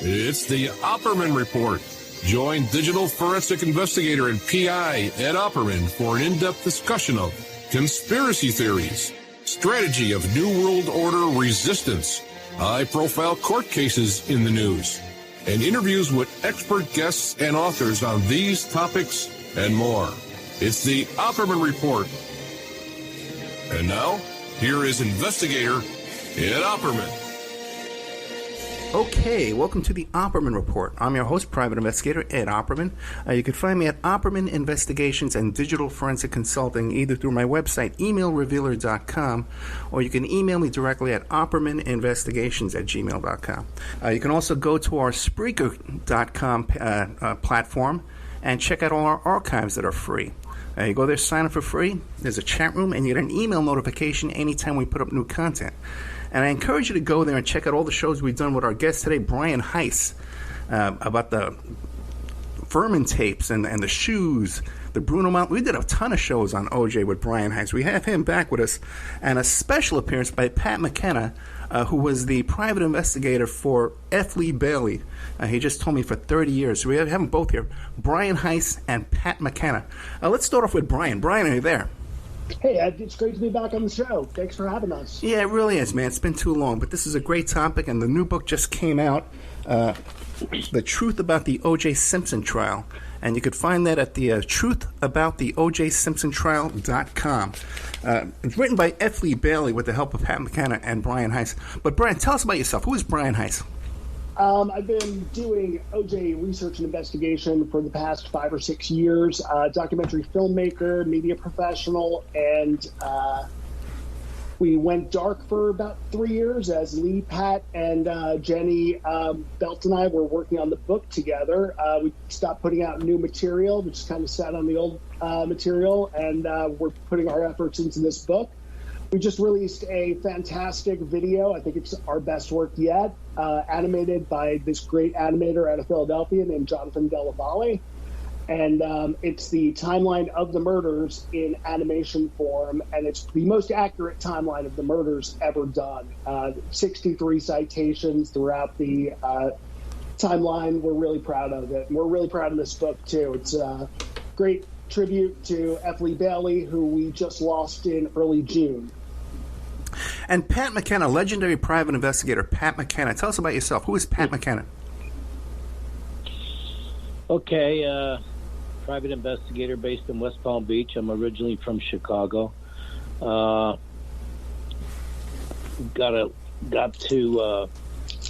It's the Opperman Report. Join digital forensic investigator and PI Ed Opperman for an in-depth discussion of conspiracy theories, strategy of New World Order resistance, high-profile court cases in the news, and interviews with expert guests and authors on these topics and more. It's the Opperman Report. And now, here is investigator Ed Opperman. Okay, welcome to the Opperman Report. I'm your host, private investigator Ed Opperman. You can find me at Opperman Investigations and Digital Forensic Consulting either through my website, emailrevealer.com, or you can email me directly at oppermaninvestigations@gmail.com. You can also go to our Spreaker.com platform and check out all our archives that are free. You go there, sign up for free. There's a chat room, and you get an email notification anytime we put up new content. And I encourage you to go there and check out all the shows we've done with our guest today, Brian Heiss, about the Furman tapes and the shoes, the Bruno Mount. We did a ton of shows on OJ with Brian Heiss. We have him back with us, and a special appearance by Pat McKenna, who was the private investigator for F. Lee Bailey. He just told me for 30 years. So we have them both here, Brian Heiss and Pat McKenna. Let's start off with Brian. Brian, are you there? Hey, Ed, it's great to be back on the show. Thanks for having us. Yeah, it really is, man. It's been too long, but this is a great topic, and the new book just came out, The Truth About the O.J. Simpson Trial, and you could find that at the truthabouttheojsimpsontrial.com. It's written by F. Lee Bailey with the help of Pat McKenna and Brian Heiss. But, Brian, tell us about yourself. Who is Brian Heiss? I've been doing OJ research and investigation for the past 5 or 6 years, documentary filmmaker, media professional, and we went dark for about 3 years as Lee, Pat, and Jenny Belt and I were working on the book together. We stopped putting out new material, we just kind of sat on the old material, and we're putting our efforts into this book. We just released a fantastic video. I think it's our best work yet, animated by this great animator out of Philadelphia named Jonathan Della Valle. And it's the timeline of the murders in animation form, and it's the most accurate timeline of the murders ever done. 63 citations throughout the timeline. We're really proud of it. And we're really proud of this book, too. It's a great tribute to F. Lee Bailey, who we just lost in early June. And Pat McKenna, legendary private investigator Pat McKenna. Tell us about yourself. Who is Pat McKenna? Okay, private investigator based in West Palm Beach. I'm originally from Chicago. Got to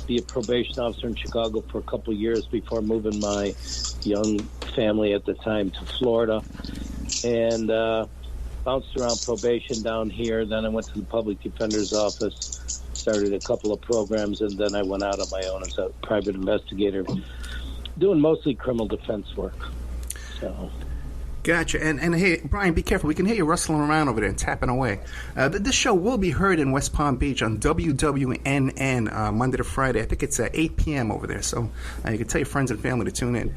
be a probation officer in Chicago for a couple of years before moving my young family at the time to Florida. And bounced around probation down here. Then I went to the public defender's office, started a couple of programs, and then I went out on my own as a private investigator, doing mostly criminal defense work. So, gotcha. And hey, Brian, be careful. We can hear you rustling around over there and tapping away. This show will be heard in West Palm Beach on WWNN Monday to Friday. I think it's 8 p.m. over there, so you can tell your friends and family to tune in.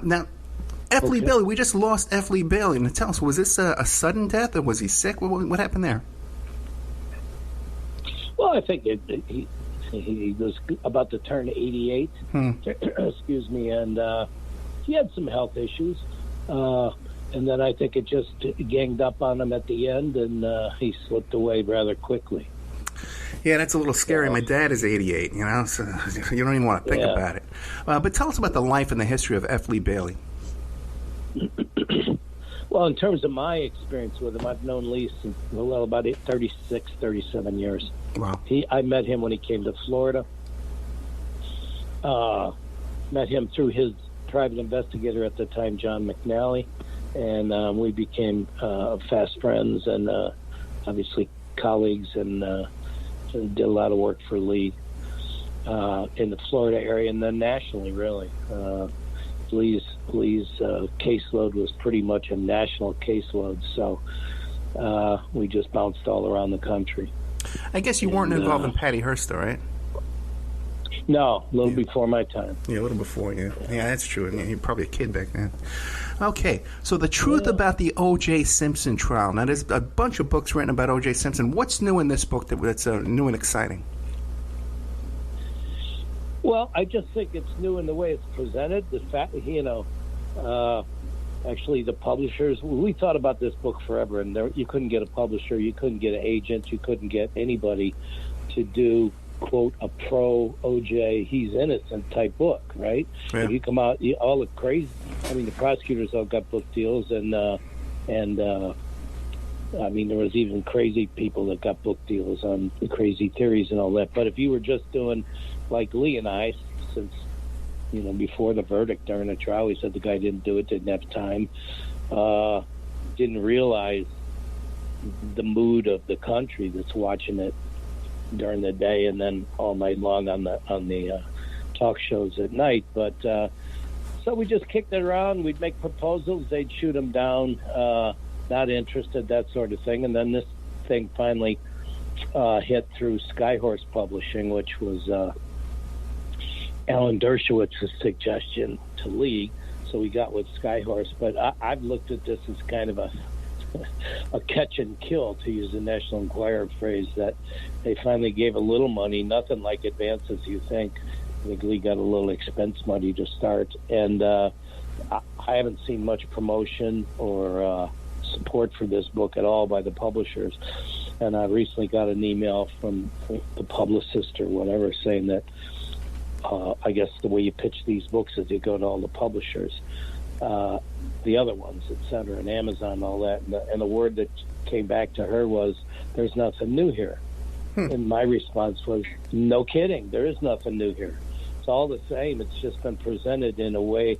Now, F. Lee Bailey, we just lost F. Lee Bailey. Now tell us, was this a sudden death, or was he sick? What happened there? Well, I think he was about to turn 88. Excuse me, and he had some health issues. And then I think it just ganged up on him at the end, and he slipped away rather quickly. Yeah, that's a little scary. My dad is 88, so you don't even want to think about it. But tell us about the life and the history of F. Lee Bailey. Well, in terms of my experience with him, I've known Lee since, about 36, 37 years. Wow. I met him when he came to Florida. Met him through his private investigator at the time, John McNally, and we became fast friends and obviously colleagues, and did a lot of work for Lee in the Florida area and then nationally, really. Lee's caseload was pretty much a national caseload, so we just bounced all around the country. I guess you weren't involved in Patty Hearst, though, right? No, a little before my time. Yeah, a little before, yeah. Yeah, that's true. I mean, you're probably a kid back then. Okay, so the truth about the O.J. Simpson trial. Now, there's a bunch of books written about O.J. Simpson. What's new in this book that's new and exciting? Well, I just think it's new in the way it's presented. The fact, actually, the publishers, we thought about this book forever, and you couldn't get a publisher, you couldn't get an agent, you couldn't get anybody to do, quote, a pro OJ, he's innocent type book, right? Yeah. If you come out, all the crazy, I mean, the prosecutors all got book deals, and I mean, there was even crazy people that got book deals on the crazy theories and all that. But if you were just doing, like Lee and I, since, before the verdict during the trial, we said the guy didn't do it, didn't have time, didn't realize the mood of the country that's watching it during the day and then all night long on the talk shows at night. But so we just kicked it around. We'd make proposals. They'd shoot them down. Not interested, that sort of thing. And then this thing finally hit through Skyhorse Publishing, which was Alan Dershowitz's suggestion to Lee. So we got with Skyhorse. But I've looked at this as kind of a catch and kill, to use the National Enquirer phrase, that they finally gave a little money, nothing like advances, you think. I think Lee got a little expense money to start. And I haven't seen much promotion or support for this book at all by the publishers. And I recently got an email from the publicist or whatever saying that I guess the way you pitch these books is you go to all the publishers, the other ones, et cetera, and Amazon and all that. And the word that came back to her was, there's nothing new here. And my response was, no kidding, there is nothing new here. It's all the same. It's just been presented in a way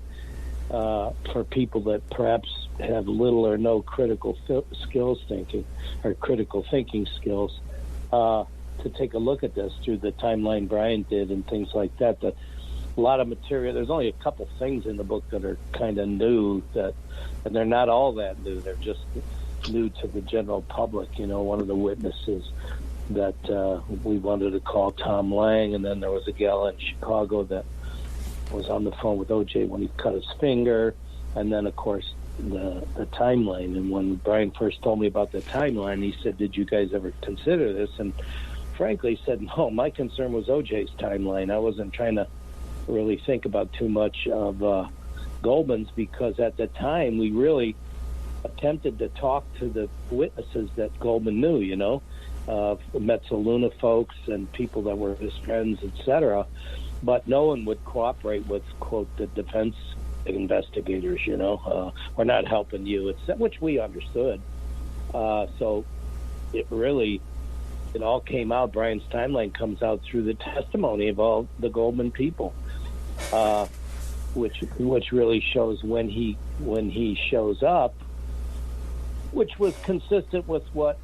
for people that perhaps have little or no critical thinking skills to take a look at this through the timeline Brian did and things like that. That a lot of material. There's only a couple things in the book that are kind of new, and they're not all that new. They're just new to the general public. One of the witnesses that we wanted to call Tom Lang, and then there was a gal in Chicago that was on the phone with OJ when he cut his finger, and then of course the timeline. And when Brian first told me about the timeline, he said, did you guys ever consider this? And frankly said, no, my concern was OJ's timeline. I wasn't trying to really think about too much of Goldman's, because at the time we really attempted to talk to the witnesses that Goldman knew, Metzaluna folks and people that were his friends, etc. But no one would cooperate with, quote, the defense investigators, we're not helping you, which we understood. So it all came out. Brian's timeline comes out through the testimony of all the Goldman people, which really shows when he shows up, which was consistent with what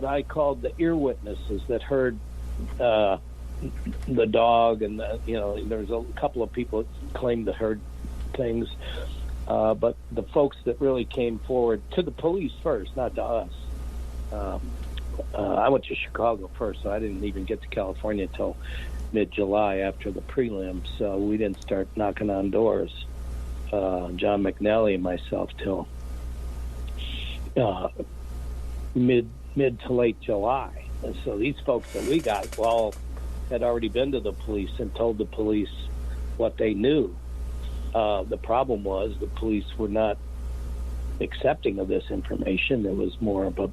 I called the ear witnesses that heard the dog, and there was a couple of people that claimed to heard things, but the folks that really came forward to the police first, not to us. I went to Chicago first, so I didn't even get to California until mid-July after the prelim, so we didn't start knocking on doors, John McNally and myself, till mid to late July. And so these folks that we got had already been to the police and told the police what they knew. The problem was the police were not accepting of this information. It was more of a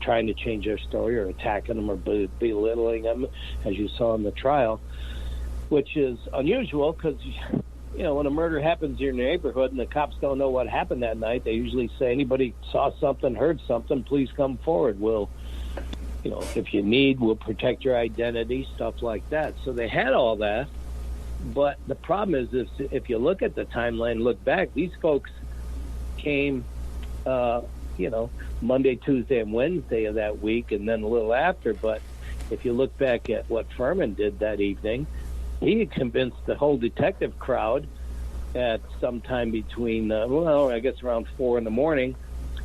trying to change their story or attacking them or belittling them, as you saw in the trial, which is unusual because, when a murder happens in your neighborhood and the cops don't know what happened that night, they usually say, anybody saw something, heard something, please come forward. We'll, if you need, we'll protect your identity, stuff like that. So they had all that. But the problem is, if you look at the timeline, look back, these folks came, Monday, Tuesday, and Wednesday of that week, and then a little after. But if you look back at what Furman did that evening, he had convinced the whole detective crowd at some time between, I guess around 4 a.m,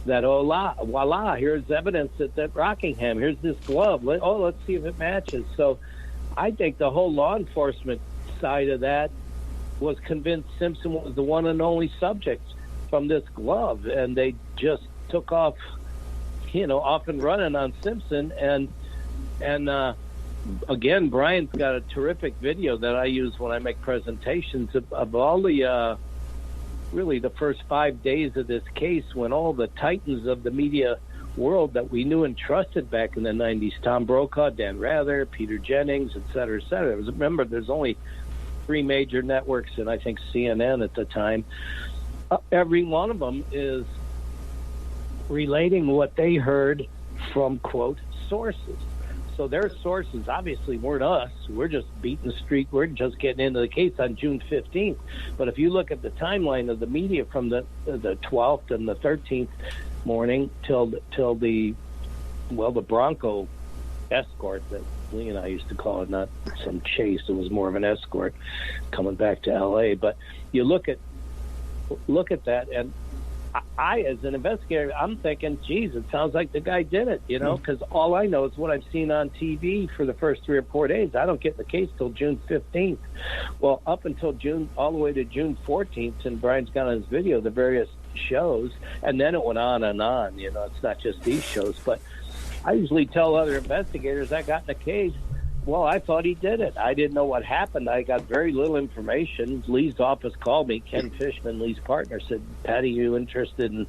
that, voila, here's evidence at Rockingham. Here's this glove. Let's see if it matches. So I think the whole law enforcement side of that was convinced Simpson was the one and only subject from this glove, and they just took off, off and running on Simpson, and again, Brian's got a terrific video that I use when I make presentations of all the really the first 5 days of this case, when all the titans of the media world that we knew and trusted back in the 90s, Tom Brokaw, Dan Rather, Peter Jennings, et cetera, et cetera. Remember, there's only 3 major networks, and I think CNN at the time. Every one of them is relating what they heard from, quote, sources. So their sources obviously weren't us. We're just beating the street. We're just getting into the case on June 15th. But if you look at the timeline of the media from the 12th and the 13th morning till the Bronco escort that Lee and I used to call it, not some chase. It was more of an escort coming back to L.A. But you look at that, and I, as an investigator, I'm thinking, geez, it sounds like the guy did it, because all I know is what I've seen on TV for the first 3 or 4 days. I don't get the case till June 15th. Well, up until June, all the way to June 14th, and Brian's got on his video the various shows, and then it went on and on. It's not just these shows, but I usually tell other investigators I got in the case, well, I thought he did it. I didn't know what happened. I got very little information. Lee's office called me. Ken Fishman, Lee's partner, said, Patty, you interested in,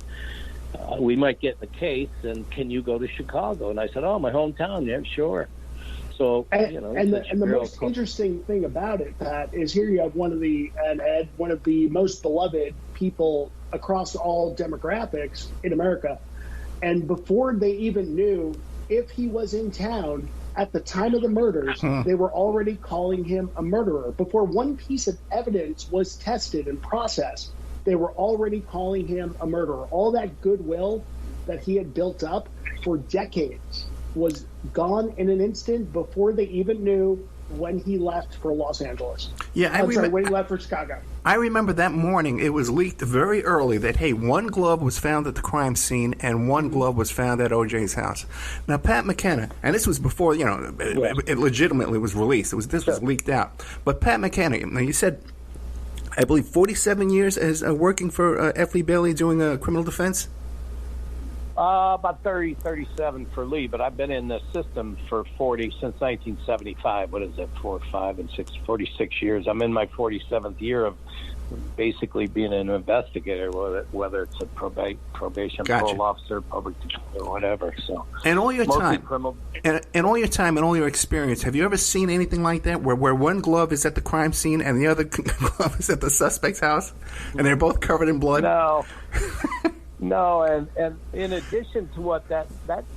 we might get in the case, and can you go to Chicago? And I said, oh, my hometown. Yeah, sure. So, and the most interesting thing about it, Pat, is here you have one of the most beloved people across all demographics in America. And before they even knew if he was in town, at the time of the murders, they were already calling him a murderer. Before one piece of evidence was tested and processed, they were already calling him a murderer. All that goodwill that he had built up for decades was gone in an instant before they even knew when he left for Los Angeles. Yeah, when he left for Chicago. I remember that morning it was leaked very early that, hey, one glove was found at the crime scene and one glove was found at OJ's house. Now, Pat McKenna, and this was before, it legitimately was released. This was leaked out. But Pat McKenna, now you said, I believe, 47 years as working for F. Lee Bailey doing criminal defense? About 37 for Lee, but I've been in the system for 40 since 1975. What is it, 4, 5, and 6, 46 years. I'm in my 47th year of basically being an investigator, whether it's a probation, parole officer, public defender, or whatever. So, and all your time, and all your time and all your experience, have you ever seen anything like that, where one glove is at the crime scene and the other glove is at the suspect's house, and they're both covered in blood? No. No, and in addition to what that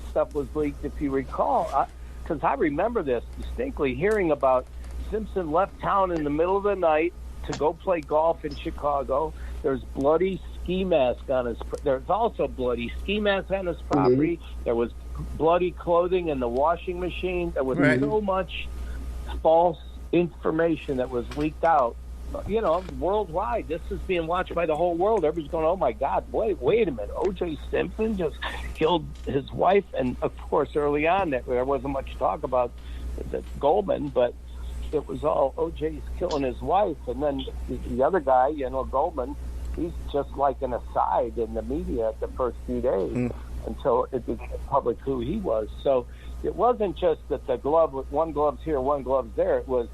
stuff was leaked, if you recall, because I remember this distinctly, hearing about Simpson left town in the middle of the night to go play golf in Chicago. There's bloody ski mask on his. There's also bloody ski mask on his property. Mm-hmm. There was bloody clothing in the washing machine. There was so much false information that was leaked out. Worldwide, this is being watched by the whole world. Everybody's going, oh, my God, wait a minute. O.J. Simpson just killed his wife. And, of course, early on, there wasn't much talk about the Goldman, but it was all O.J.'s killing his wife. And then the other guy, Goldman, he's just like an aside in the media the first few days until it became public who he was. So it wasn't just that one glove's here, one glove's there. It was,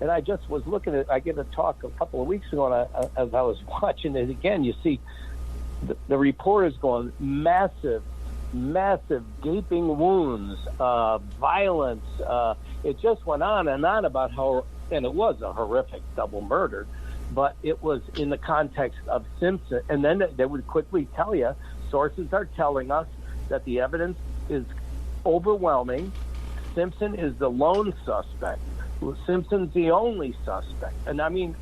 and I just was looking at, I gave a talk a couple of weeks ago, and as I was watching it again, you see the reporters going, massive gaping wounds, violence. It just went on and on about how, and it was a horrific double murder, but it was in the context of Simpson. And then they would quickly tell you, sources are telling us that the evidence is overwhelming. Simpson is the lone suspect. Simpson's the only suspect. And I mean,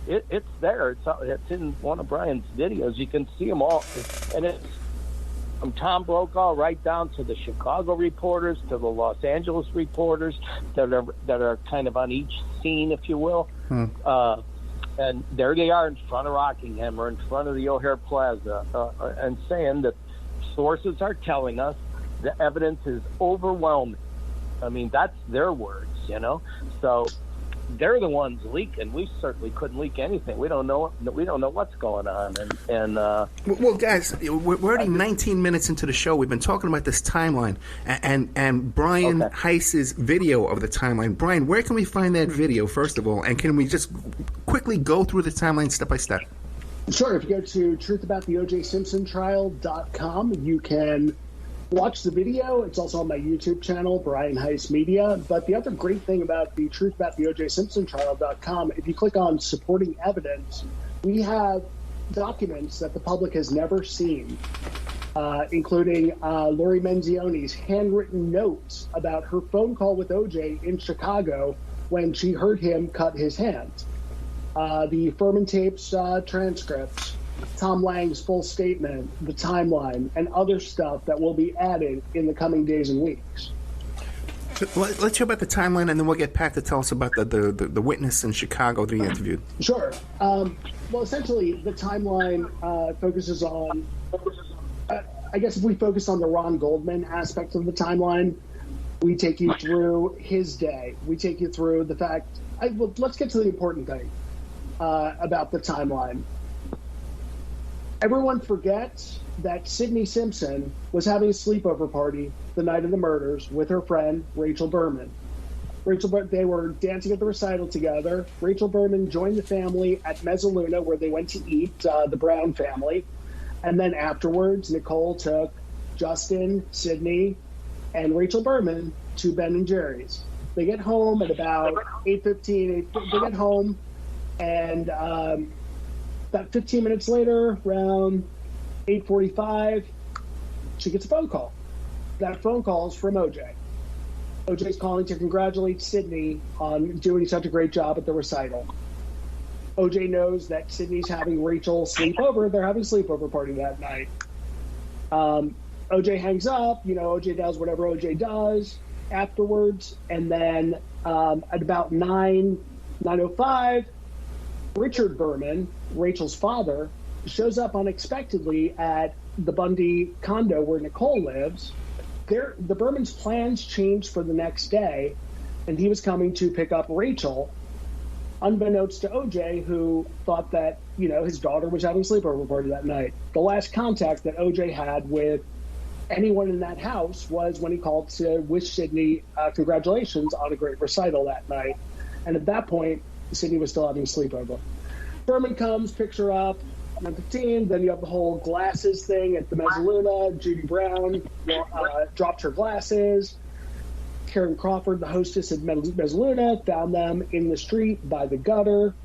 it's there. It's in one of Brian's videos. You can see them all. And it's from Tom Brokaw right down to the Chicago reporters, to the Los Angeles reporters that are kind of on each scene, if you will. And there they are in front of Rockingham or in front of the O'Hare Plaza and saying that sources are telling us the evidence is overwhelming. I mean, that's their words, So they're the ones leaking. We certainly couldn't leak anything. We don't know what's going on. Well, guys, we're already 19 minutes into the show. We've been talking about this timeline and Brian Heiss's video of the timeline. Brian, where can we find that video, first of all? And can we just quickly go through the timeline step by step? Sure. If you go to truthabouttheOJ.com, you can watch the video. It's also on my YouTube channel, Brian Heiss Media. But the other great thing about the truthabouttheOJSimpsontrial.com, if you click on supporting evidence, we have documents that the public has never seen, including Lori Menzione's handwritten notes about her phone call with OJ in Chicago when she heard him cut his hand. The Furman tapes transcripts, Tom Lang's full statement, the timeline, and other stuff that will be added in the coming days and weeks. Let's hear about the timeline, and then we'll get Pat to tell us about the witness in Chicago that he interviewed. Sure. Well, essentially, the timeline focuses on, I guess if we focus on the Ron Goldman aspect of the timeline, we take you through his day. We take you through the fact, let's get to the important thing about the timeline. Everyone forgets that Sidney Simpson was having a sleepover party the night of the murders with her friend, Rachel Berman. They were dancing at the recital together. Rachel Berman joined the family at Mezzaluna, where they went to eat, the Brown family. And then afterwards, Nicole took Justin, Sidney, and Rachel Berman to Ben & Jerry's. They get home at about 8:15. They get home, and about 15 minutes later, around 8:45, she gets a phone call. That phone call is from OJ. OJ's calling to congratulate Sidney on doing such a great job at the recital. OJ knows that Sidney's having Rachel sleep over. They're having a sleepover party that night. OJ hangs up. OJ does whatever OJ does afterwards. And then at about 9:05, Richard Berman, Rachel's father, shows up unexpectedly at the Bundy condo where Nicole lives. The Bermans' plans changed for the next day, and he was coming to pick up Rachel, unbeknownst to OJ, who thought that, his daughter was having a sleepover party that night. The last contact that OJ had with anyone in that house was when he called to wish Sidney congratulations on a great recital that night. And at that point, Sidney was still having a sleepover. Berman comes, picks her up, 9:15. Then you have the whole glasses thing at the Mezzaluna. Judy Brown dropped her glasses. Karen Crawford, the hostess at Mezzaluna, found them in the street by the gutter.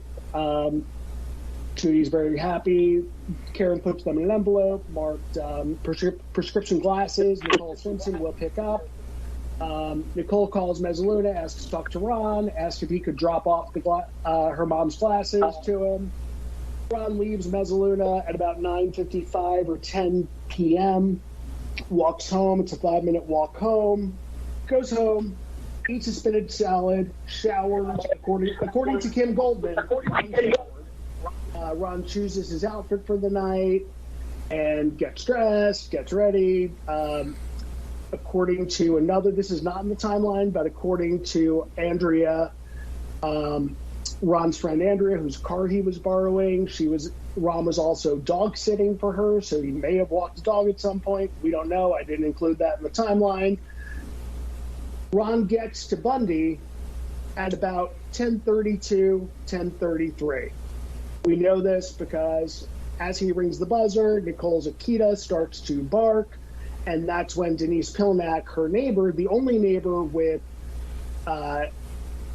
Judy's very happy. Karen puts them in an envelope marked prescription glasses. Nicole Simpson will pick up. Nicole calls Mezzaluna, asks to talk to Ron, asks if he could drop off her mom's glasses to him. Ron leaves Mezzaluna at about 9:55 or 10 p.m., walks home. It's a 5-minute walk home. Goes home, eats a spinach salad, showers. According to Kim Goldman, Ron chooses his outfit for the night and gets dressed, gets ready. According to this is not in the timeline, but according to Andrea, Ron's friend Andrea, whose car he was borrowing, Ron was also dog sitting for her, so he may have walked the dog at some point. We don't know. I didn't include that in the timeline. Ron gets to Bundy at about 10:32, 10:33. We know this because as he rings the buzzer, Nicole's Akita starts to bark, and that's when Denise Pilnack, her neighbor, the only neighbor with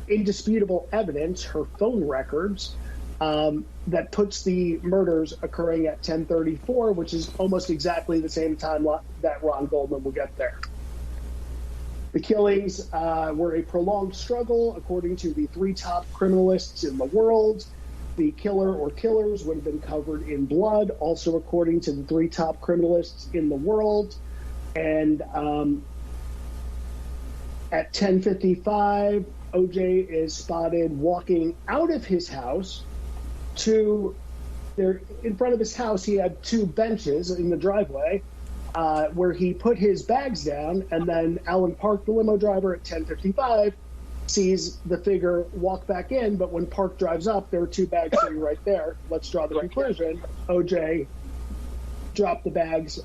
indisputable evidence, her phone records, that puts the murders occurring at 10:34, which is almost exactly the same time that Ron Goldman will get there. The killings were a prolonged struggle, according to the 3 top criminalists in the world. The killer or killers would have been covered in blood, also according to the 3 top criminalists in the world. And at 10:55, OJ is spotted walking out of his house to there. In front of his house, he had 2 benches in the driveway where he put his bags down, and then Alan Park, the limo driver, at 10:55, sees the figure walk back in, but when Park drives up, there are two bags sitting right there. Let's draw the conclusion. OJ dropped the bags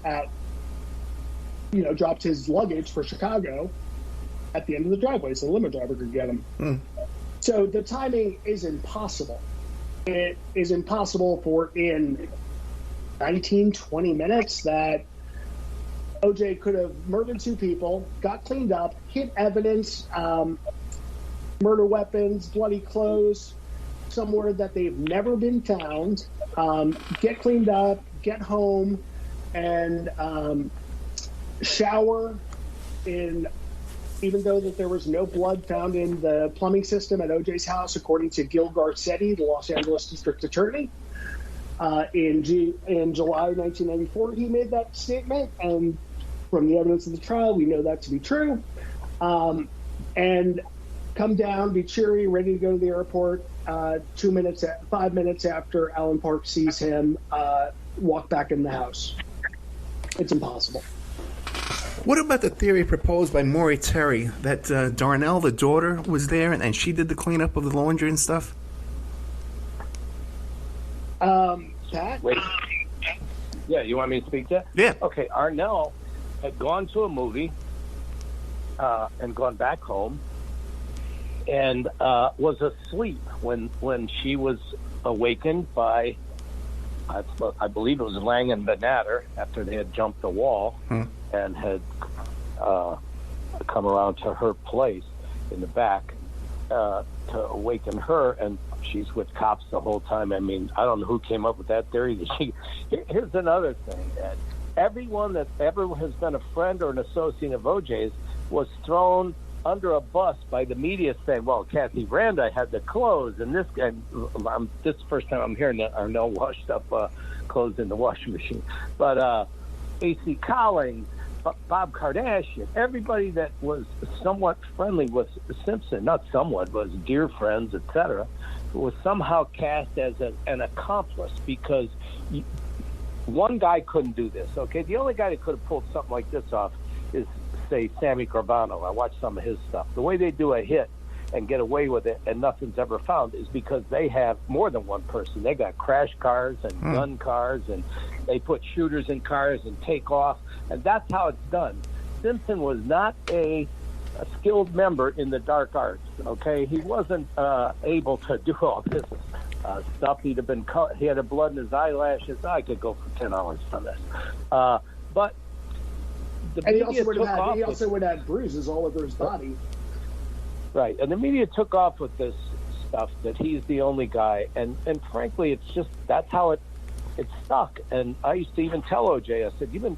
dropped his luggage for Chicago at the end of the driveway so the limo driver could get him. So the timing is impossible. It is impossible for in 19, 20 minutes that OJ could have murdered two people, got cleaned up, hid evidence, murder weapons, bloody clothes, somewhere that they've never been found, get cleaned up, get home, and shower even though that there was no blood found in the plumbing system at OJ's house, according to Gil Garcetti, the Los Angeles District Attorney. In July 1994, he made that statement, and from the evidence of the trial, we know that to be true. And come down, be cheery, ready to go to the airport. 5 minutes after Alan Park sees him walk back in the house. It's impossible. What about the theory proposed by Maury Terry that Darnell, the daughter, was there and she did the cleanup of the laundry and stuff? Pat? Wait. Yeah, you want me to speak to that? Yeah. Okay, Arnell had gone to a movie and gone back home and was asleep when she was awakened by, I believe it was Lang and Benatter, after they had jumped the wall and had come around to her place in the back to awaken her, and she's with cops the whole time. I mean, I don't know who came up with that theory. Here's another thing, Ed. Everyone that ever has been a friend or an associate of OJ's was thrown under a bus by the media saying, well, Kathy Randa had the clothes, and this is the first time I'm hearing that Arnell washed up clothes in the washing machine. But A.C. Collins, Bob Kardashian, everybody that was somewhat friendly with Simpson, not somewhat, was dear friends, etc., was somehow cast as an accomplice because one guy couldn't do this, okay? The only guy that could have pulled something like this off is, say, Sammy Gravano. I watched some of his stuff. The way they do a hit and get away with it and nothing's ever found is because they have more than one person. They got crash cars and gun cars, and they put shooters in cars and take off, and that's how it's done. Simpson was not a skilled member in the dark arts, okay? He wasn't able to do all this stuff. He had a blood in his eyelashes. I could go for 10 hours on this. But he also would have bruises all over his body. Right, and the media took off with this stuff that he's the only guy, and frankly, it's just, that's how it stuck. And I used to even tell OJ, I said, even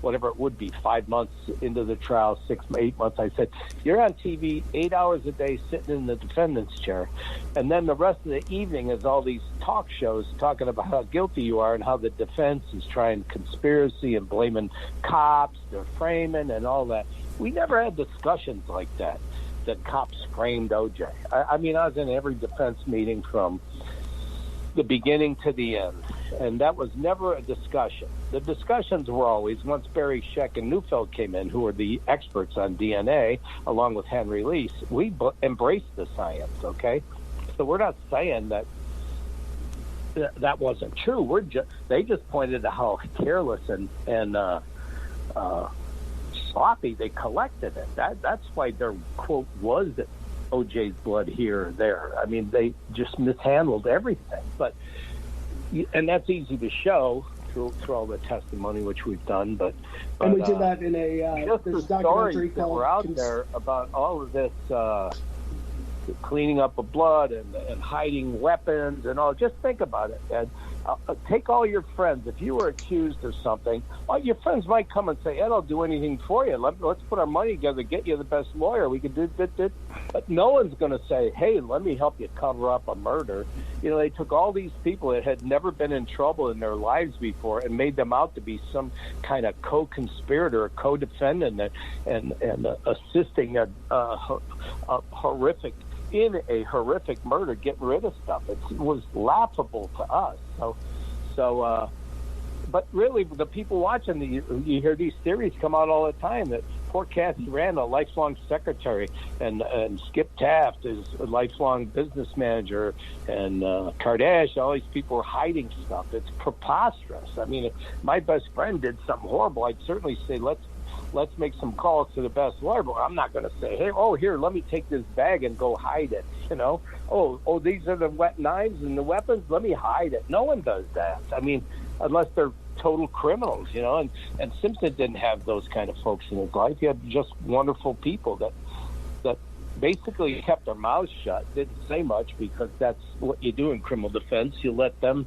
whatever it would be, 5 months into the trial, 6, 8 months, I said, you're on TV 8 hours a day sitting in the defendant's chair, and then the rest of the evening is all these talk shows talking about how guilty you are and how the defense is trying conspiracy and blaming cops, they're framing and all that. We never had discussions like that cops framed OJ. I mean, I was in every defense meeting from the beginning to the end, and that was never a discussion. The discussions were always, once Barry Scheck and Neufeld came in, who were the experts on DNA, along with Henry Lease, we embraced the science, okay? So we're not saying that wasn't true. They just pointed to how careless and sloppy they collected it. That's why their quote was that OJ's blood here or there. I mean, they just mishandled everything. And that's easy to show through all the testimony, which we've done. But and we did that in just there's the a documentary stories that were out there about all of this cleaning up of blood and hiding weapons and all. Just think about it, Ed. Take all your friends. If you were accused of something, your friends might come and say, Ed, I'll do anything for you. Let's put our money together, get you the best lawyer. We can do this. But no one's going to say, hey, let me help you cover up a murder. You know, they took all these people that had never been in trouble in their lives before and made them out to be some kind of co-conspirator or co-defendant and assisting a horrific murder, getting rid of stuff. It was laughable to us. But really, the people watching, you hear these theories come out all the time that Poor Kathy Randall, lifelong secretary, and Skip Taft is a lifelong business manager, and Kardashian. All these people are hiding stuff. It's preposterous. I mean, if my best friend did something horrible, I'd certainly say let's make some calls to the best lawyer. But I'm not going to say, hey, here, let me take this bag and go hide it. Oh, these are the wet knives and the weapons. Let me hide it. No one does that. I mean, unless they're total criminals, and Simpson didn't have those kind of folks in his life. He had just wonderful people that basically kept their mouths shut, didn't say much, because that's what you do in criminal defense. You let them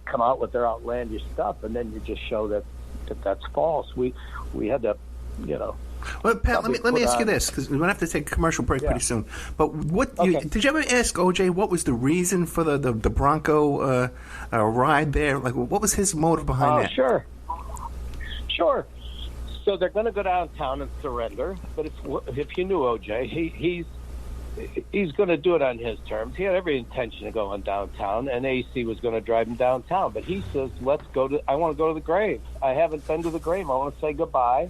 come out with their outlandish stuff, and then you just show that that's false. We had to, Well, Pat, let me ask you this, because we're going to have to take a commercial break pretty soon. But did you ever ask OJ what was the reason for the Bronco ride there? Like, what was his motive behind that? Sure. So they're going to go downtown and surrender. But if you knew OJ, he's going to do it on his terms. He had every intention of going downtown, and AC was going to drive him downtown. But he says, I want to go to the grave. I haven't been to the grave. I want to say goodbye.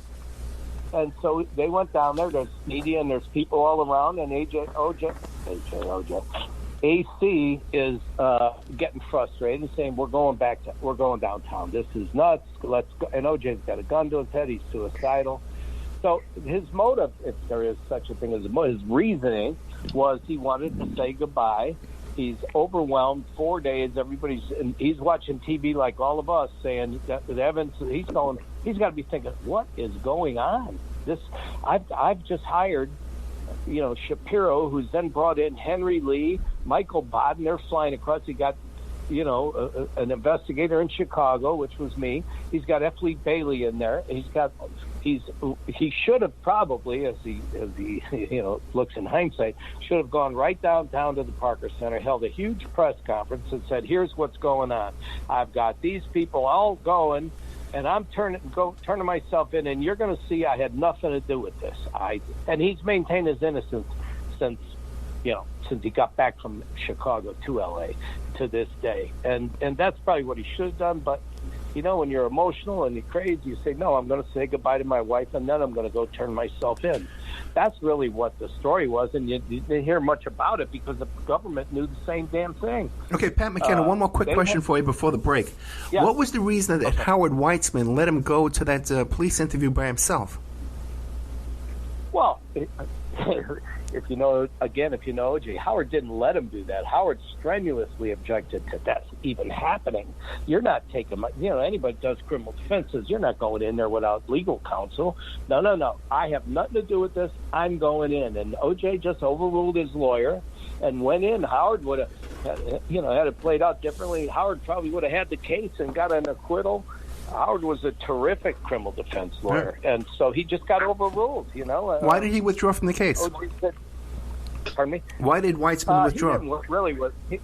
And so they went down there. There's media and there's people all around. And AC is getting frustrated and saying, "We're going downtown. This is nuts. Let's go." And OJ's got a gun to his head. He's suicidal. So his motive, if there is such a thing as his reasoning, was he wanted to say goodbye. He's overwhelmed. 4 days. He's watching TV like all of us, saying that the evidence. He's got to be thinking, what is going on? I've just hired, Shapiro, who's then brought in Henry Lee, Michael Bodden. They're flying across. He got, an investigator in Chicago, which was me. He's got F. Lee Bailey in there. He should have probably, as he looks in hindsight, should have gone right downtown to the Parker Center, held a huge press conference, and said, "Here's what's going on. I've got these people all going, and I'm turning myself in, and you're going to see I had nothing to do with this." And he's maintained his innocence since he got back from Chicago to L.A. to this day, and that's probably what he should have done. But when you're emotional and you're crazy, you say, no, I'm going to say goodbye to my wife, and then I'm going to go turn myself in. That's really what the story was, and you didn't hear much about it because the government knew the same damn thing. Okay, Pat McKenna, one more quick question for you before the break. Yeah. What was the reason that Howard Weitzman let him go to that police interview by himself? Well, if you know OJ, Howard didn't let him do that. Howard strenuously objected to that even happening. You're not taking anybody does criminal defenses. You're not going in there without legal counsel. No. I have nothing to do with this. I'm going in. And OJ just overruled his lawyer and went in. Howard would have, had it played out differently. Howard probably would have had the case and got an acquittal. Howard was a terrific criminal defense lawyer, and so he just got overruled. Why did he withdraw from the case? Pardon me? Why did Weitzman withdraw? He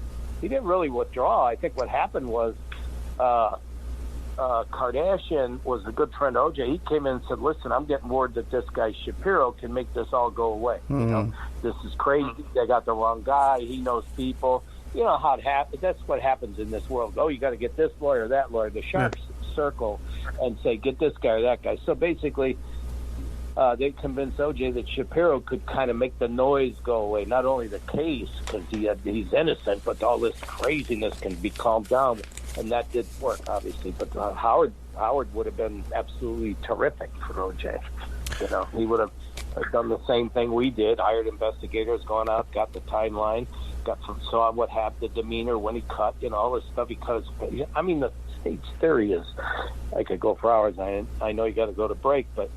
didn't really withdraw. I think what happened was Kardashian was a good friend of OJ. He came in and said, "Listen, I'm getting word that this guy Shapiro can make this all go away. This is crazy. They got the wrong guy. He knows people. You know how it happens. That's what happens in this world. Oh, you got to get this lawyer, that lawyer, the sharp circle, and say, get this guy or that guy." So basically, they convinced OJ that Shapiro could kind of make the noise go away. Not only the case, because he's innocent, but all this craziness can be calmed down. And that did work, obviously. But Howard would have been absolutely terrific for OJ. He would have done the same thing we did, hired investigators, gone out, got the timeline, saw what happened, the demeanor when he cut, all this stuff. Because, the state's theory is, I could go for hours. I know you got to go to break, but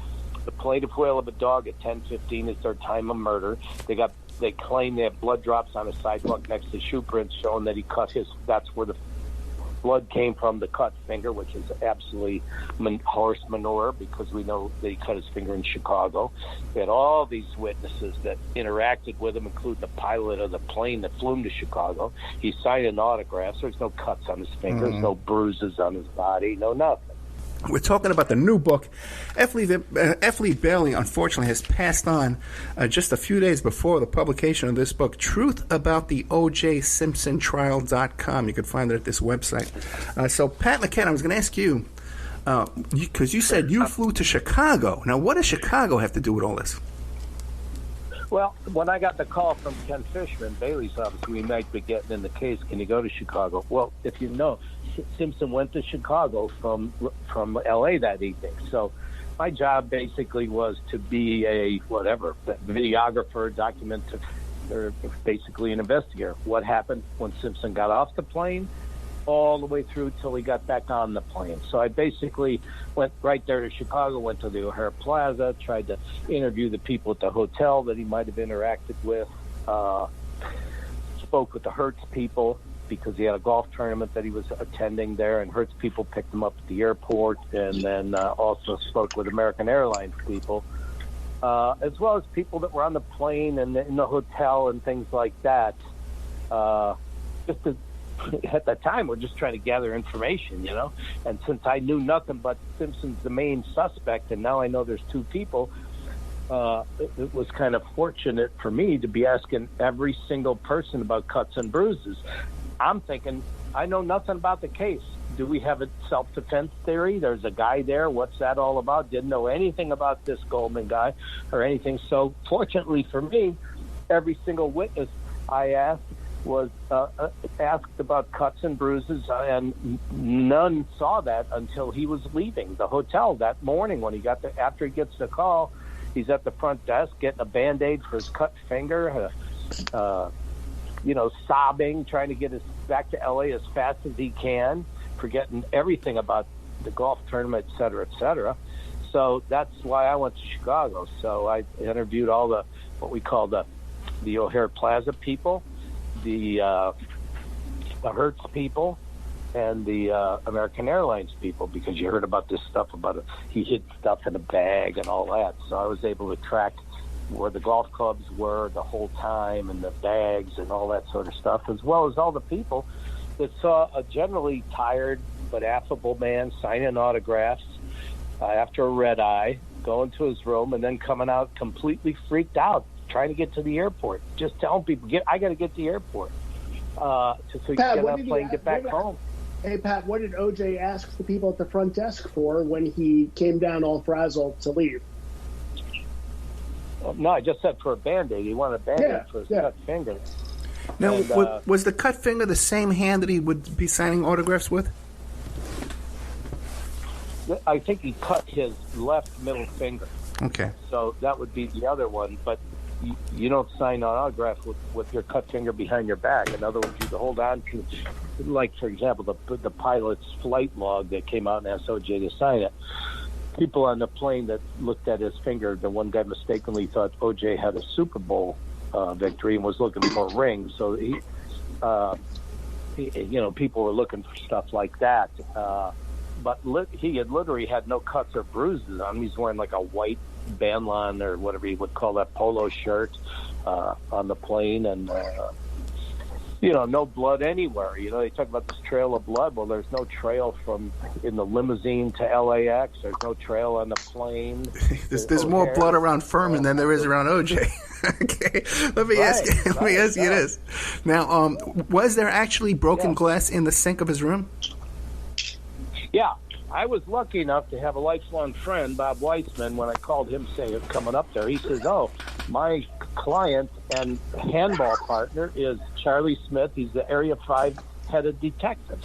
the plaintiff wail of a dog at 10:15 is their time of murder. They claim they have blood drops on a sidewalk next to shoe prints showing that he cut that's where the blood came from, the cut finger, which is absolutely horse manure, because we know that he cut his finger in Chicago. We had all these witnesses that interacted with him, including the pilot of the plane that flew him to Chicago. He signed an autograph. There's no cuts on his fingers, no bruises on his body, no nothing. We're talking about the new book. F. Lee Bailey, unfortunately, has passed on just a few days before the publication of this book, Truth About the O.J. Simpson Trial.com. You can find it at this website. So, Pat McKenna, I was going to ask you, Because you said you flew to Chicago. Now, what does Chicago have to do with all this? Well, when I got the call from Ken Fishman, Bailey's office, we might be getting in the case. Can you go to Chicago? Well, if you know, Simpson went to Chicago from L.A. that evening. So my job basically was to be a videographer, documenter, or basically an investigator. What happened when Simpson got off the plane, all the way through till he got back on the plane. So I basically went right there to Chicago, went to the O'Hare Plaza, tried to interview the people at the hotel that he might have interacted with, spoke with the Hertz people because he had a golf tournament that he was attending there, and Hertz people picked him up at the airport, and then also spoke with American Airlines people, as well as people that were on the plane and in the hotel and things like that. At that time, we're just trying to gather information, and since I knew nothing but Simpson's the main suspect, and now I know there's two people, it was kind of fortunate for me to be asking every single person about cuts and bruises. I'm thinking, I know nothing about the case. Do we have a self-defense theory? There's a guy there. What's that all about? Didn't know anything about this Goldman guy or anything. So fortunately for me, every single witness I asked was asked about cuts and bruises, and none saw that until he was leaving the hotel that morning. When he got there, after he gets the call, he's at the front desk getting a Band-Aid for his cut finger, sobbing, trying to get us back to LA as fast as he can, forgetting everything about the golf tournament, et cetera, et cetera. So that's why I went to Chicago. So I interviewed all the what we call the O'Hare Plaza people, the Hertz people, and the American Airlines people, because you heard about this stuff about he hid stuff in a bag and all that. So I was able to track where the golf clubs were the whole time, and the bags and all that sort of stuff, as well as all the people that saw a generally tired but affable man signing autographs after a red eye, going to his room, and then coming out completely freaked out, trying to get to the airport, just telling people, I got to get to the airport, so you can get on a plane and get back home. Hey, Pat, what did OJ ask the people at the front desk for when he came down all frazzled to leave? No, I just said for a Band-Aid. He wanted a Band-Aid for his cut finger. Now, was the cut finger the same hand that he would be signing autographs with? I think he cut his left middle finger. Okay. So that would be the other one, but you don't sign an autograph with your cut finger behind your back. In other words, you can hold on to, like, for example, the pilot's flight log that came out and asked OJ to sign it. People on the plane that looked at his finger, the one guy mistakenly thought OJ had a Super Bowl victory and was looking for a ring. So people were looking for stuff like that. But he had literally had no cuts or bruises on him. He's wearing like a white bandlan or whatever you would call that, polo shirt on the plane, and no blood anywhere. They talk about this trail of blood. Well, there's no trail from in the limousine to LAX. There's no trail on the plane. there's more blood around Furman than there is around OJ. Okay, let me ask you this. Now, was there actually broken glass in the sink of his room? Yeah, I was lucky enough to have a lifelong friend, Bob Weissman. When I called him saying coming up there, he says, "Oh, my client and handball partner is Charlie Smith. He's the Area 5 head of detectives."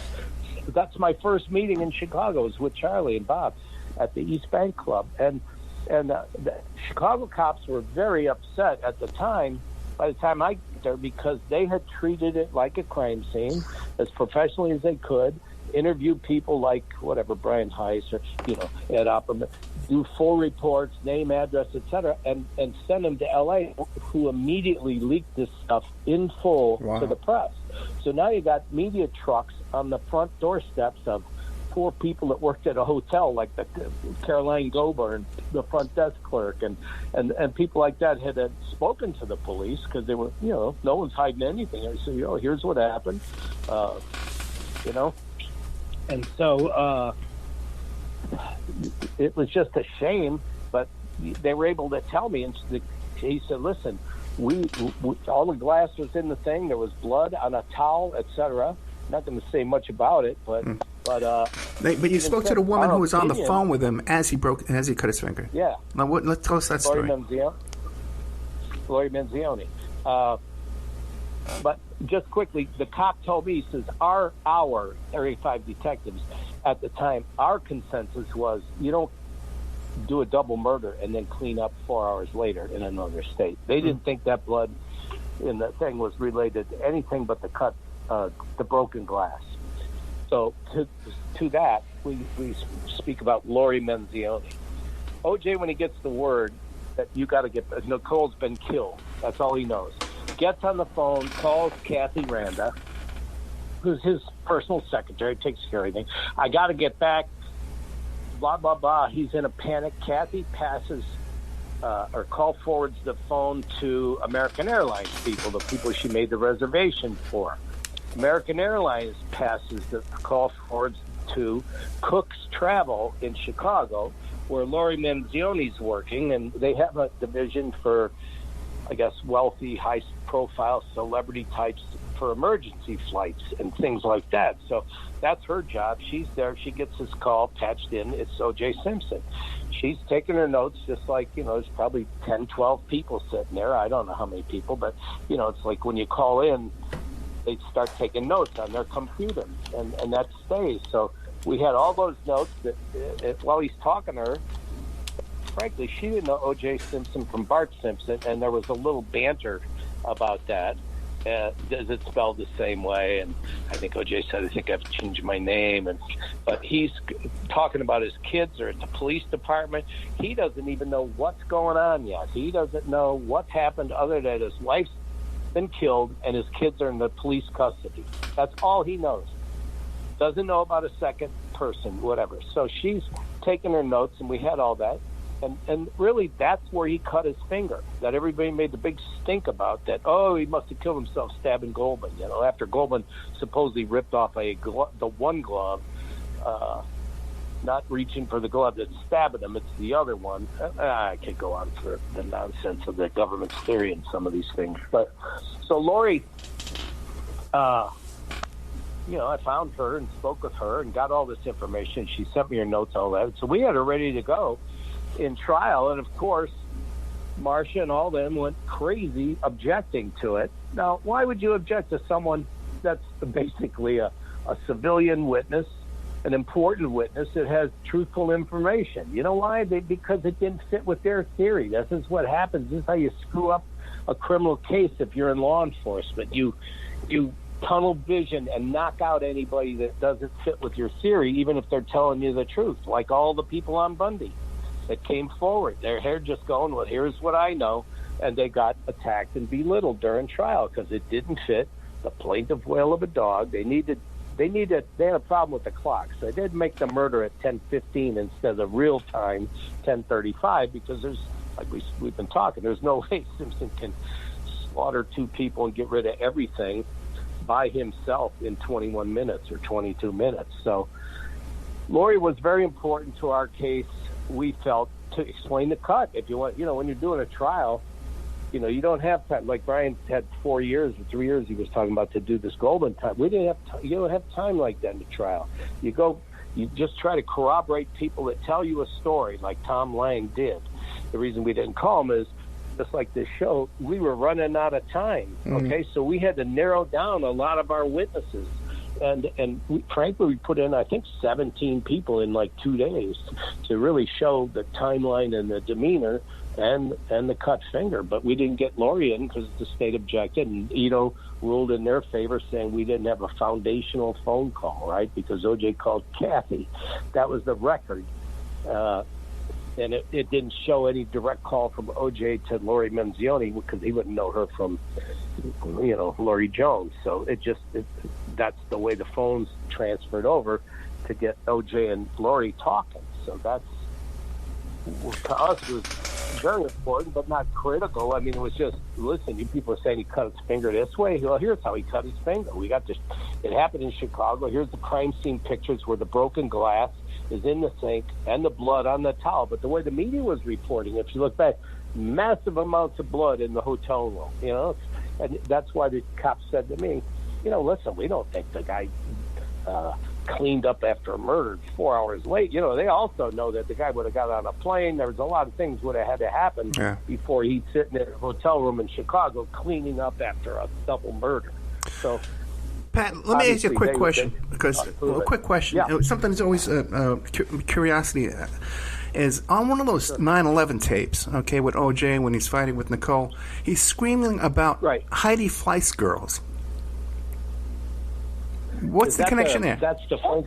That's my first meeting in Chicago, was with Charlie and Bob at the East Bank Club, and the Chicago cops were very upset at the time. By the time I got there, because they had treated it like a crime scene as professionally as they could. Interview people like Brian Heiss or Ed Opperman, do full reports, name, address, etc., and send them to LA, who immediately leaked this stuff in full to the press. So now you got media trucks on the front doorsteps of poor people that worked at a hotel, like the Caroline Goldman, the front desk clerk, and people like that had spoken to the police because they were, no one's hiding anything. They said, here's what happened, And so it was just a shame, but they were able to tell me. And he said, "Listen, we all the glass was in the thing. There was blood on a towel, etc." Not going to say much about it, but But you spoke to the woman who was on the phone with him as he cut his finger. Yeah. Now, let's tell us that story. Lori Manzioni. But just quickly, the cop told me, he says, our 35 detectives at the time, our consensus was you don't do a double murder and then clean up 4 hours later in another state. They didn't think that blood in the thing was related to anything but the broken glass. So to that, we speak about Lori Manzioni. OJ, when he gets the word that you got to get Nicole's been killed, that's all he knows. Gets on the phone, calls Kathy Randa, who's his personal secretary, takes care of everything. I got to get back, blah, blah, blah. He's in a panic. Kathy passes forwards the phone to American Airlines people, the people she made the reservation for. American Airlines passes the call forwards to Cook's Travel in Chicago, where Lori Manzioni's working, and they have a division for, I guess, wealthy, high-profile celebrity types for emergency flights and things like that. So that's her job. She's there. She gets this call patched in. It's O.J. Simpson. She's taking her notes just like, there's probably 10, 12 people sitting there. I don't know how many people, but, it's like when you call in, they start taking notes on their computer, and that stays. So we had all those notes that while he's talking to her, frankly, she didn't know O.J. Simpson from Bart Simpson, and there was a little banter about that. Is it spelled the same way? And I think O.J. said, I think I've changed my name. But he's talking about his kids are at the police department. He doesn't even know what's going on yet. He doesn't know what's happened other than his wife's been killed and his kids are in the police custody. That's all he knows. Doesn't know about a second person, whatever. So she's taking her notes, and we had all that. And really, that's where he cut his finger, that everybody made the big stink about, that, he must have killed himself stabbing Goldman, after Goldman supposedly ripped off the one glove, not reaching for the glove that's stabbing him, it's the other one. I could go on for the nonsense of the government's theory and some of these things. But so Lori, I found her and spoke with her and got all this information. She sent me her notes, all that. So we had her ready to go in trial. And of course, Marcia and all them went crazy objecting to it. Now, why would you object to someone that's basically a civilian witness, an important witness that has truthful information? You know why? Because it didn't fit with their theory. This is what happens. This is how you screw up a criminal case if you're in law enforcement. You tunnel vision and knock out anybody that doesn't fit with your theory, even if they're telling you the truth, like all the people on Bundy that came forward. They're just going, well, here's what I know, and they got attacked and belittled during trial because it didn't fit the plaintive wail of a dog. They had a problem with the clock, so they did make the murder at 10:15 instead of real time 10:35, because there's, like we've been talking, there's no way Simpson can slaughter two people and get rid of everything by himself in 21 minutes or 22 minutes. So Lori was very important to our case, we felt, to explain the cut. If you want, when you're doing a trial, you don't have time. Like Brian had 4 years or 3 years he was talking about to do this Goldman time. We didn't have you don't have time like that in the trial. You just try to corroborate people that tell you a story like Tom Lang did. The reason we didn't call him is, just like this show, we were running out of time. Okay, so we had to narrow down a lot of our witnesses. And frankly, we put in, I think, 17 people in like 2 days to really show the timeline and the demeanor and the cut finger. But we didn't get Lori in because the state objected, and Ito ruled in their favor, saying we didn't have a foundational phone call, right? Because O.J. called Kathy. That was the record. And it didn't show any direct call from O.J. to Lori Manzioni, because he wouldn't know her from, Lori Jones. So that's the way the phones transferred over to get O.J. and Lori talking. So that's, to us, was very important, but not critical. I mean, it was just, listen, you people are saying he cut his finger this way. Well, here's how he cut his finger. We got this. It happened in Chicago. Here's the crime scene pictures where the broken glass is in the sink and the blood on the towel. But the way the media was reporting, if you look back, massive amounts of blood in the hotel room, and that's why the cops said to me, listen, we don't think the guy cleaned up after a murder 4 hours late. You know, they also know that the guy would have got on a plane. There was a lot of things would have had to happen before he'd sit in a hotel room in Chicago cleaning up after a double murder. So, Pat, let me ask you a quick question. Yeah. Something that's always curiosity is on one of those 9/11 tapes, okay, with O.J. when he's fighting with Nicole, he's screaming about Heidi Fleiss girls. What's the connection there? That's the phone.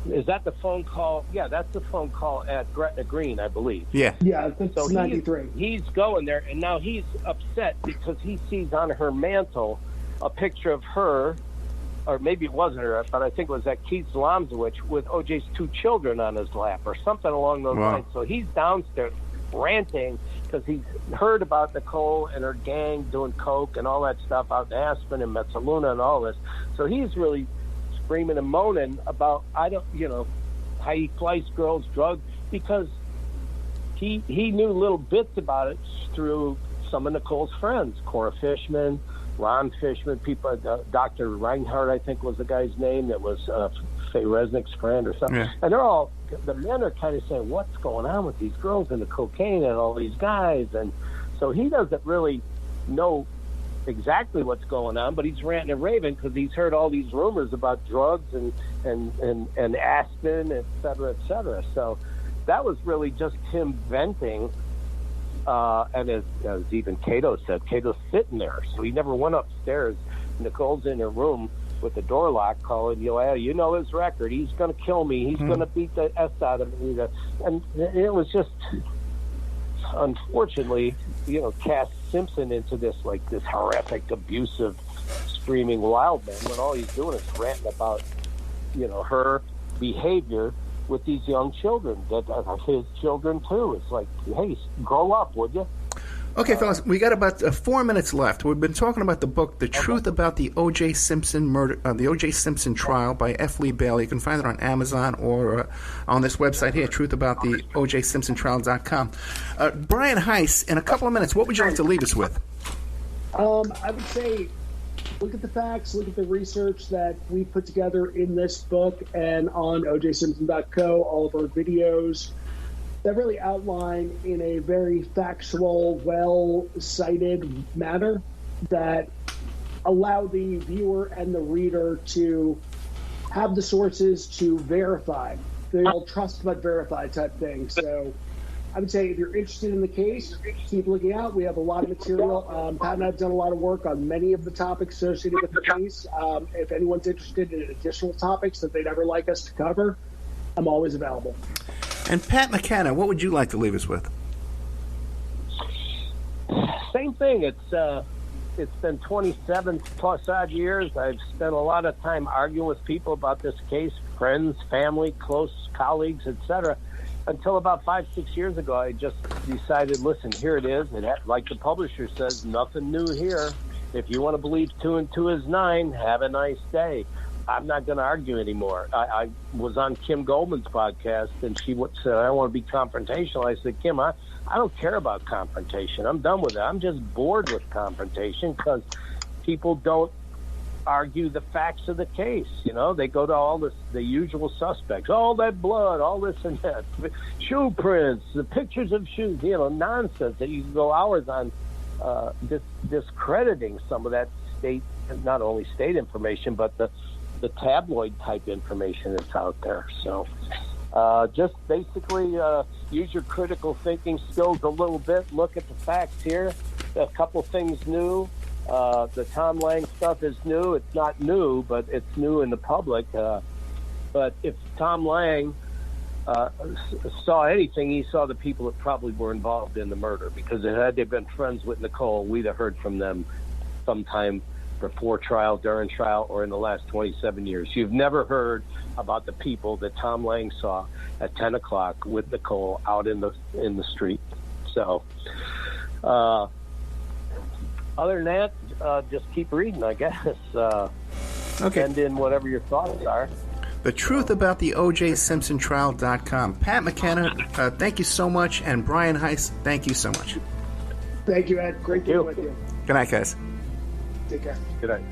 Is that the phone call? Yeah, that's the phone call at Gretna Green, I believe. Yeah, that's 93. He's going there, and now he's upset because he sees on her mantle a picture of her, or maybe it wasn't her, but I think it was that Keith Zlomzowicz with O.J.'s 2 children on his lap or something along those lines. So he's downstairs ranting because he's heard about Nicole and her gang doing coke and all that stuff out in Aspen and Metzaluna and all this. So he's really screaming and moaning about, Heidi Fleiss girls, drugs, because he knew little bits about it through some of Nicole's friends, Cora Fishman, Ron Fishman, people, Dr. Reinhardt, I think was the guy's name, that was Faye Resnick's friend or something. Yeah. And the men are kind of saying, what's going on with these girls and the cocaine and all these guys? And so he doesn't really know exactly what's going on, but he's ranting and raving because he's heard all these rumors about drugs and Aspen, et cetera, et cetera. So that was really just him venting. And as even Cato said, Cato's sitting there, so he never went upstairs. Nicole's in her room with the door locked, calling, you know his record. He's going to kill me. He's going to beat the S out of me. And it was just, unfortunately, cast Simpson into this horrific, abusive, screaming wild man when all he's doing is ranting about, her behavior with these young children that are his children too. It's like, hey, grow up, would you? Okay, fellas, we got about 4 minutes left. We've been talking about the book, The Truth About the O.J. Simpson Murder, the O.J. Simpson Trial by F. Lee Bailey. You can find it on Amazon or on this website here, truthabouttheojsimpsontrial.com. Brian Heiss, in a couple of minutes, what would you like to leave us with? I would say, look at the facts, look at the research that we put together in this book and on ojsimpson.co, all of our videos that really outline in a very factual, well-cited manner that allow the viewer and the reader to have the sources to verify. They'll trust but verify type thing. So I would say if you're interested in the case, keep looking out. We have a lot of material. Pat and I have done a lot of work on many of the topics associated with the case. If anyone's interested in additional topics that they'd ever like us to cover, I'm always available. And Pat McKenna, what would you like to leave us with? Same thing. It's been 27 plus odd years. I've spent a lot of time arguing with people about this case, friends, family, close colleagues, etc. Until about 5-6 years ago, I just decided, listen, here it is. Like the publisher says, nothing new here. If you want to believe 2 and 2 is 9, have a nice day. I'm not going to argue anymore. I was on Kim Goldman's podcast, and she said, I don't want to be confrontational. I said, Kim, I don't care about confrontation. I'm done with it. I'm just bored with confrontation because people don't argue the facts of the case. They go to all the usual suspects, all that blood, all this and that, shoe prints, the pictures of shoes, nonsense that you can go hours on discrediting some of that state, not only state information, but the tabloid type information that's out there. So just basically use your critical thinking skills a little bit. Look at the facts here. A couple things new. The Tom Lang stuff is new. It's not new, but it's new in the public. But if Tom Lang saw anything, he saw the people that probably were involved in the murder, because had they been friends with Nicole, we'd have heard from them sometime before trial, during trial, or in the last 27 years. You've never heard about the people that Tom Lang saw at 10 o'clock with Nicole out in the street. So other than that, just keep reading, I guess. Okay. And in whatever your thoughts are. The Truth About the OJSimpsonTrial.com. Pat McKenna, thank you so much. And Brian Heiss, thank you so much. Thank you, Ed. Great to be with you. Good night, guys. Take care. Good night.